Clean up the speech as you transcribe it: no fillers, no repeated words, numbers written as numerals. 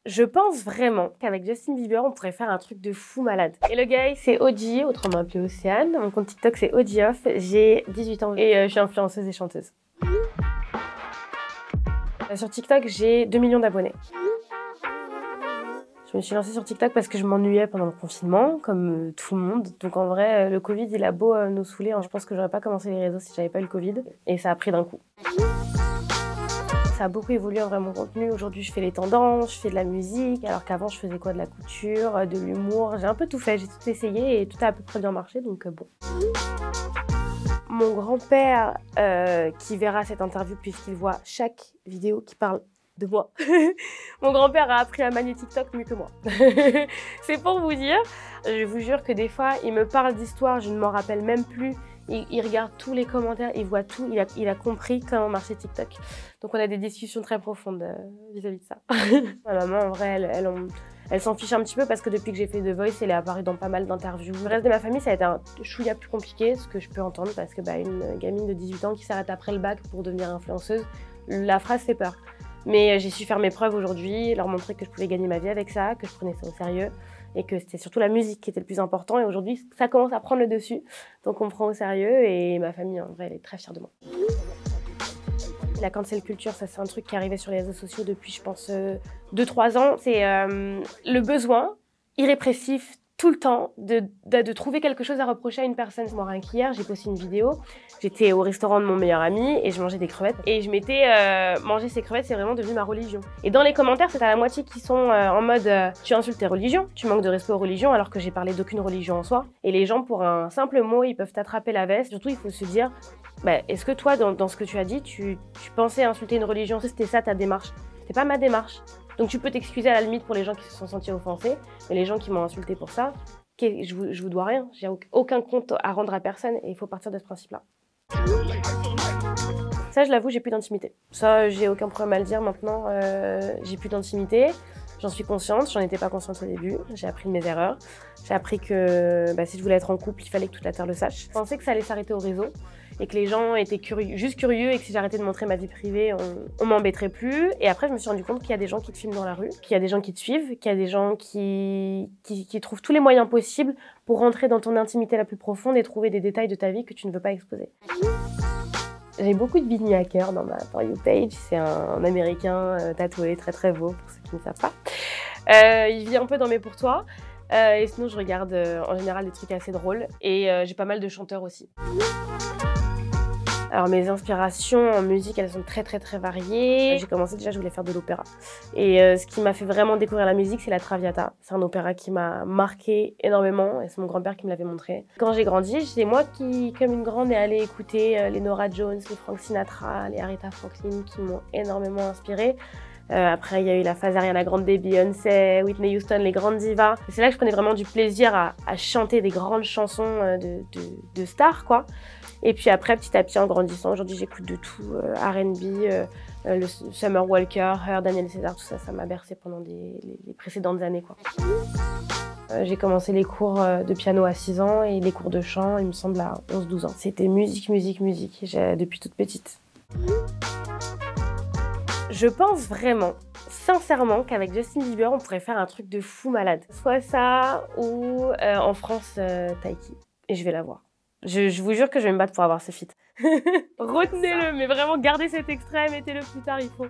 Je pense vraiment qu'avec Justin Bieber, on pourrait faire un truc de fou malade. Et le gars, c'est OG, autrement appelé Océane. Mon compte TikTok, c'est OGoff. J'ai 18 ans et je suis influenceuse et chanteuse. Sur TikTok, j'ai 2 millions d'abonnés. Je me suis lancée sur TikTok parce que je m'ennuyais pendant le confinement, comme tout le monde. Donc en vrai, le Covid, il a beau nous saouler. Je pense que j'aurais pas commencé les réseaux si j'avais pas eu le Covid. Et ça a pris d'un coup. Ça a beaucoup évolué en vrai mon contenu. Aujourd'hui, je fais les tendances, je fais de la musique, alors qu'avant, je faisais quoi? De la couture, de l'humour. J'ai un peu tout fait, j'ai tout essayé et tout a à peu près bien marché, donc bon. Mon grand-père, qui verra cette interview puisqu'il voit chaque vidéo qui parle de moi. Mon grand-père a appris à manier TikTok mieux que moi. C'est pour vous dire. Je vous jure que des fois, il me parle d'histoire, je ne m'en rappelle même plus. Il regarde tous les commentaires, il voit tout, il a compris comment marchait TikTok. Donc on a des discussions très profondes vis-à-vis de ça. Ma maman, en vrai, elle s'en fiche un petit peu parce que depuis que j'ai fait The Voice, elle est apparue dans pas mal d'interviews. Le reste de ma famille, ça a été un chouïa plus compliqué, ce que je peux entendre, parce que une gamine de 18 ans qui s'arrête après le bac pour devenir influenceuse, la phrase fait peur. Mais j'ai su faire mes preuves aujourd'hui, leur montrer que je pouvais gagner ma vie avec ça, que je prenais ça au sérieux et que c'était surtout la musique qui était le plus important. Et aujourd'hui, ça commence à prendre le dessus. Donc on me prend au sérieux et ma famille, en vrai, elle est très fière de moi. La cancel culture, ça c'est un truc qui est arrivé sur les réseaux sociaux depuis, je pense, 2-3 ans. C'est le besoin irrépressif tout le temps de trouver quelque chose à reprocher à une personne. Moi, rien qu'hier, j'ai posté une vidéo. J'étais au restaurant de mon meilleur ami et je mangeais des crevettes. Et je m'étais manger ces crevettes, c'est vraiment devenu ma religion. Et dans les commentaires, c'est à la moitié qui sont en mode tu insultes tes religions, tu manques de respect aux religions, alors que j'ai parlé d'aucune religion en soi. Et les gens, pour un simple mot, ils peuvent t'attraper la veste. Surtout, il faut se dire, est-ce que toi, dans ce que tu as dit, tu pensais insulter une religion? C'était ça ta démarche? C'était pas ma démarche. Donc tu peux t'excuser à la limite pour les gens qui se sont sentis offensés, mais les gens qui m'ont insulté pour ça, je vous dois rien. J'ai aucun compte à rendre à personne et il faut partir de ce principe-là. Ça, je l'avoue, j'ai plus d'intimité. Ça, j'ai aucun problème à le dire maintenant. J'ai plus d'intimité. J'en suis consciente, j'en étais pas consciente au début. J'ai appris de mes erreurs. J'ai appris que si je voulais être en couple, il fallait que toute la terre le sache. Je pensais que ça allait s'arrêter au réseau et que les gens étaient juste curieux et que si j'arrêtais de montrer ma vie privée, on m'embêterait plus. Et après, je me suis rendu compte qu'il y a des gens qui te filment dans la rue, qu'il y a des gens qui te suivent, qu'il y a des gens qui trouvent tous les moyens possibles pour rentrer dans ton intimité la plus profonde et trouver des détails de ta vie que tu ne veux pas exposer. J'ai beaucoup de Billy Hacker dans ma For You page. C'est un Américain tatoué, très très beau pour ceux qui ne savent pas. Il vit un peu dans mes pour toi. Et sinon, je regarde en général des trucs assez drôles. Et j'ai pas mal de chanteurs aussi. Alors mes inspirations en musique, elles sont très très très variées. J'ai commencé déjà, je voulais faire de l'opéra. Et ce qui m'a fait vraiment découvrir la musique, c'est la Traviata. C'est un opéra qui m'a marqué énormément et c'est mon grand-père qui me l'avait montré. Quand j'ai grandi, c'est moi qui, comme une grande, est allée écouter les Norah Jones, les Frank Sinatra, les Aretha Franklin qui m'ont énormément inspirée. Après, il y a eu la phase Ariana Grande, Beyoncé, Whitney Houston, les grandes divas. C'est là que je prenais vraiment du plaisir à chanter des grandes chansons de stars, quoi. Et puis après, petit à petit, en grandissant, aujourd'hui, j'écoute de tout, R&B, le Summer Walker, Her, Daniel César, tout ça, ça m'a bercé pendant les précédentes années, quoi. J'ai commencé les cours de piano à 6 ans et les cours de chant, il me semble, à 11-12 ans. C'était musique, musique, musique, depuis toute petite. Je pense vraiment, sincèrement, qu'avec Justin Bieber, on pourrait faire un truc de fou malade. Soit ça, ou en France, Taiki. Et je vais la voir. Je vous jure que je vais me battre pour avoir ce feat. Retenez-le, mais vraiment, gardez cet extrait, mettez-le plus tard, il faut.